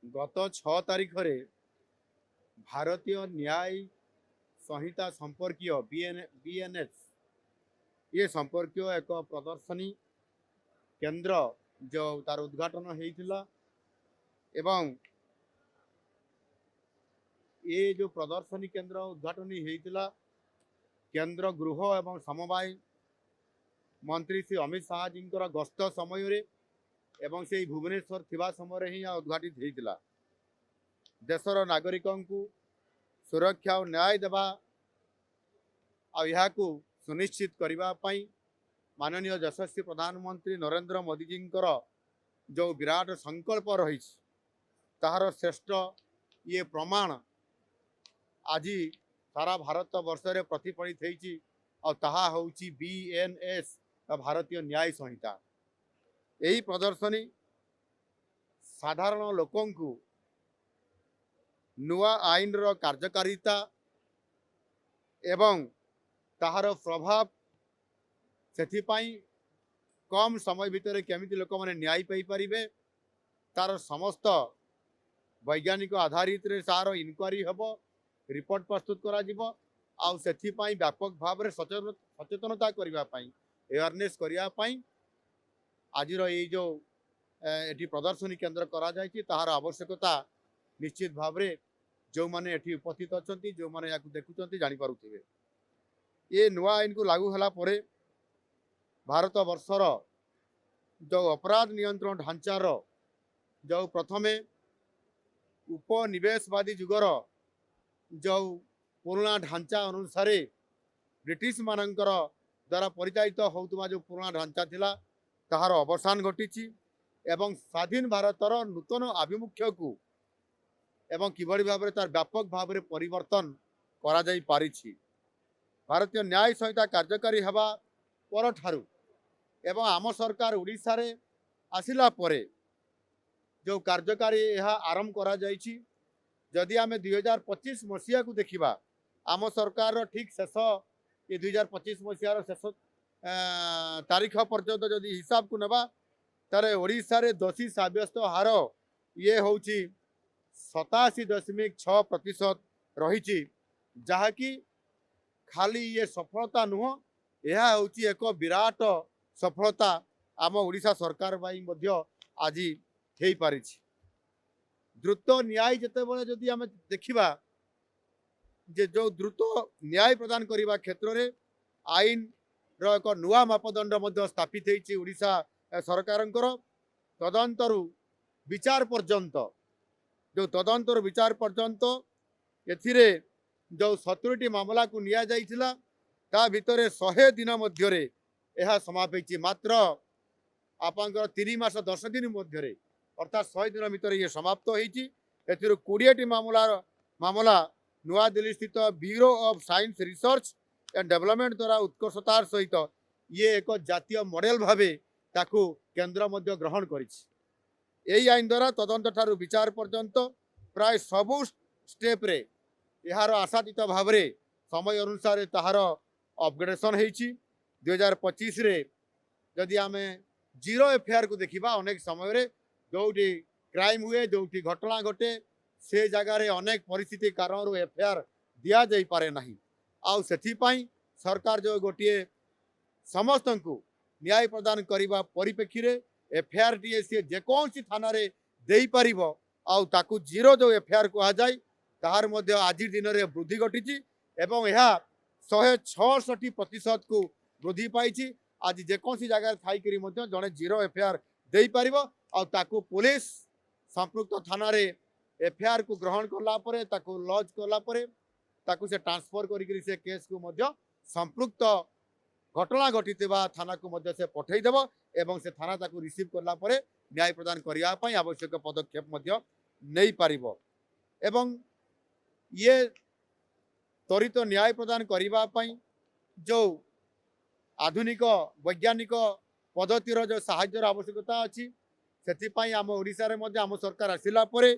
गत 6 तारीख रे भारतीय न्याय संहिता संपर्कीय बीएनएस ये संपर्कीय एक प्रदर्शनी केंद्र जो तार उद्घाटन होता एवं ये जो प्रदर्शनी केंद्र उद्घाटन होता केंद्र गृह एवं समवाय मंत्री श्री अमित शाह जी गस्त समय रे एवं से भुवनेश्वर थिबा समय ही उद्घाटित होता देशर नागरिकों को सुरक्षा और न्याय देवा को सुनिश्चित करने माननीय यशस्वी प्रधानमंत्री नरेंद्र मोदी जी जो विराट संकल्प रही तार श्रेष्ठ ये प्रमाण आज सारा भारत वर्ष में प्रतिफलित होती बीएनएस भारतीय न्याय संहिता। यही प्रदर्शनी साधारण लोकों को नुआ आईन रो कार्यकारिता एवं ताहार प्रभाव से कम समय भितर केमिति लोक मैंने न्याय पाई परिबे तार समस्त वैज्ञानिक आधारित रे सार इनक्वारी हम रिपोर्ट प्रस्तुत करा जिवो आउ सेथि पई व्यापक भाव रे सचेतनता करबा पई अवेयरनेस करबा पई आज ये जो एटी प्रदर्शनी केंद्र करा जायछि ताहार आवश्यकता निश्चित भाव रे जो माने एटी उपस्थित अछंती जो माने याकु देखुचंती जानि पारुथिबे। ये नुआ आईन को लागू होला परे भारत वर्षर जो अपराध नियंत्रण ढांचार जो प्रथमे उपनिवेशवादी जुगर जो पुराना ढांचा अनुसार ब्रिटिश मानकर द्वारा परिचालित होउतबा जो पुराना ढांचा थिला ताहार अवसान घटी एवं स्वाधीन भारतर नूतन आभिमुख्य को एवं किभଳି भाव तार व्यापक भाव में परिवर्तन करा जाई पारिछि। भारतीय न्याय संहिता कार्यकारी हवा पर ठारू एवं आम सरकार उड़ीसा रे आसिला परे जो कार्यकारी यह आरंभ करा जाइछि जदि आम 2025 मसीहा को देखा आम सरकार ठीक शेष ये 2025 मसीहार शेष तारीख पर्यंत जदि हिसाब को नबा तारे ओडिशा रे दोषी साब्यस्त हार ये होउछि 87.6% रही जहाँकि खाली ये सफलता नुह यह होउछि एक विराट सफलता आम ओडिशा सरकार बाई मध्य आज हो पारि। द्रुत न्याय जिते बड़े जदि आम देखा जे जो द्रुत न्याय प्रदान करने क्षेत्र में आईन रो एक नुआ मापदंड मध्य स्थापित होइछि ओडिशा सरकारंकर तदंतरु विचार पर्यंत जो तदंतर विचार पर्यंत एथिरे जो 70टी मामला को निया जाइथिला ता भितरे 100 दिन मध्य यह समाप्त मात्र आपंकर 3 मास 10 दिन मध्य अर्थात 100 दिन भितर ये समाप्त होइछि। एथिरो 20टी मामला नुआ दिल्ली स्थित bureau of science research and development द्वारा उत्कर्षतार सहित ये एक जातीय मॉडल भावे ताकू केंद्र मध्य ग्रहण करिछि। यही आईन द्वारा तदंत ठारू विचार पर्यंत प्राय सबु स्टेप रे यार आशातीत भाव में समय अनुसार ताहार अपग्रेडेशन होइछि। 2025 रे जदि आम जीरो एफआईआर को देखा अनेक समय रे जोटी क्राइम हुए जोटी घटना घटे से जगार अनेक परिस्थिति कारण एफआईआर दिया जाई पारे नहीं आउ सेथिपाई सरकार जो गोटे समस्त को न्याय प्रदान करने परिप्रेक्षी में एफआईआर टी सी जेकोसी थाना रे देई परिबो आउ ताकू जीरो जो एफआईआर कहा जाए ताहार मध्य आज दिन में वृद्धि घटी एवं यह 166% को वृद्धि पाई। आज जेकोसी जगह थी जड़े जीरो एफआईआर दे पार आकु पुलिस संपृक्त थाना रे एफआईआर को ग्रहण कला परे ताकू लॉज कला परे ताकू से ट्रांसफर करी से केस को मध्य संपृक्त घटना घटी थाना को मध्य से पठेदेव एवं से थाना ताकू रिसीव कला परे न्याय प्रदान करने आवश्यक पदक्षेप मध्य नहीं पारिबो एवं ये त्वरित न्याय प्रदान करने जो आधुनिक वैज्ञानिक पद्धतिर जो साहाय्यर आवश्यकता अच्छी से आम ओडिशा रे मध्य आम सरकार आसिला परे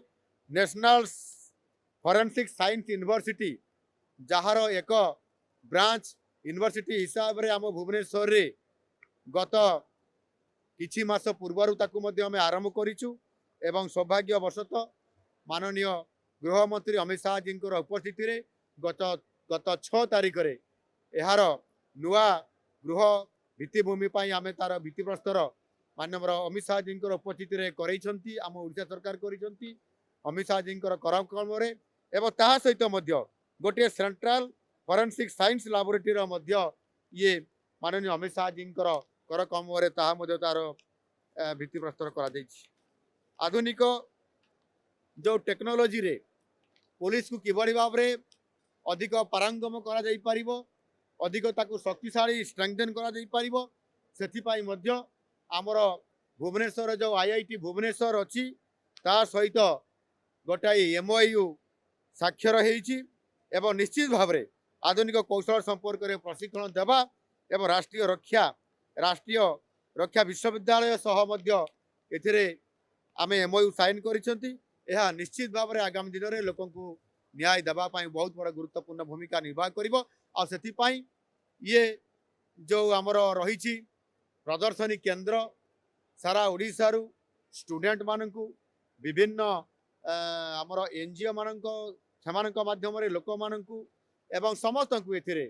national forensic science university jar एक ब्रांच यूनिवर्सिटी हिसाब रे आम भुवनेश्वर रे गत किछि मास पूर्वर ताकू मध्य आम आरंभ करिछु एवं सौभाग्यवशत माननीय गृहमंत्री अमित शाह जी उपस्थित रे गत गत 6 तारिख रे यार नुआ गृह भित्तिभूमि आम तार भित्तिप्रस्तर माननीय अमित शाह जी उपस्थित रे करैछंती आम ओडिशा सरकार करिसंती अमित शाह जी करम रे एवं ता सहित मध्य गोटे सेंट्रल फोरेंसिक साइंस लैबोरेटरी ये माननीय अमित शाह जी कर कम तार भित्तिप्रस्तर कर आधुनिक जो टेक्नोलोजी रे पुलिस को किभली भाव में अधिक पारंगम करा जाई परिबो अधिक ताकू शक्तिशाली स्ट्रेंथन करा जाई परिबो सेथिपाई मध्य आमर भुवनेश्वर जो आईआईटी भुवनेश्वर अच्छी ता सहित गोटाए एमओयू साक्षर होईची एवं निश्चित भाव में आधुनिक कौशल संपर्क में प्रशिक्षण देवा एवं राष्ट्रीय रक्षा विश्वविद्यालय सह मध्य एथिरे आमे एमओयू साइन करिसेंती यह निश्चित भाव में आगामी दिन में लोक न्याय देवाई बहुत बड़ा गुरुत्वपूर्ण भूमिका निर्वाह कर ये जो आमर रही प्रदर्शनी केन्द्र सारा ओडिशारू स्टूडेंट मानू विभिन्न आमर एनजीओ माध्यम लोक मानू एवं समस्त को एथिरे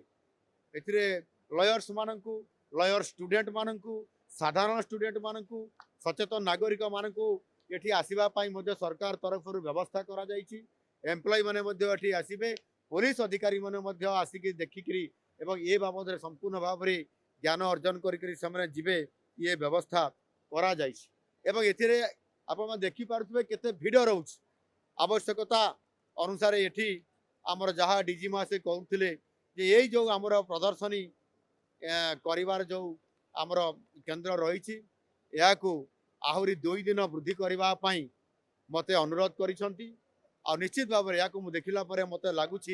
लयर्स मानू लयर स्टूडेंट मानू साधारण स्टूडेंट मानू सचेतन नागरिक मानू ये आसवाई सरकार तरफ व्यवस्था करा जाइछि एम्प्लॉय माने आसबे पुलिस अधिकारी माने आसिक देखिकी एवं ये बाबद संपूर्ण भाव में ज्ञान अर्जन कर जीवे ये व्यवस्था करा जाइछि एवं एथिरे आपण देखि पारुथबे केते भिड़ रहउछि आवश्यकता अनुसार एठी आमर जहाँ डीजीमा से कहते जे यही जो आमर प्रदर्शनी करिवार जो आमर केन्द्र रही आहरी 2 दिन वृद्धि करने मते अनुरोध करिसंती आ निश्चित भाव में या देखला मत लगुच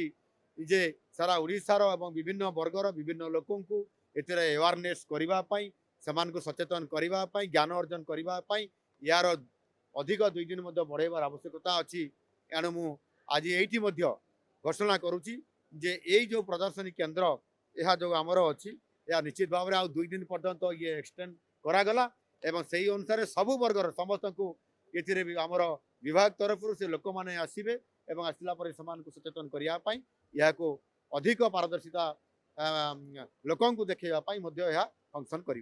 जे सारा ओडिशार एवं विभिन्न वर्गर विभिन्न लोकों को एथिरे अवेयरनेस करने से सचेतन करने ज्ञान अर्जन करने यार अधिक 2 दिन बढ़ाइबार आवश्यकता अच्छी एणु मु आज ये घोषणा करुच्ची जे यही जो प्रदर्शनी केन्द्र यह जो आमर अच्छी या निश्चित भाव में 2 दिन पर्यंत ये एक्सटेंड करागला एवं से अनुसार सबु वर्गर समस्त को ये आमर विभाग तरफ से लोक मैंने आसबे एवं आसला सचेतन करने या अधिक पारदर्शिता लोकों को देखा फंक्शन कर।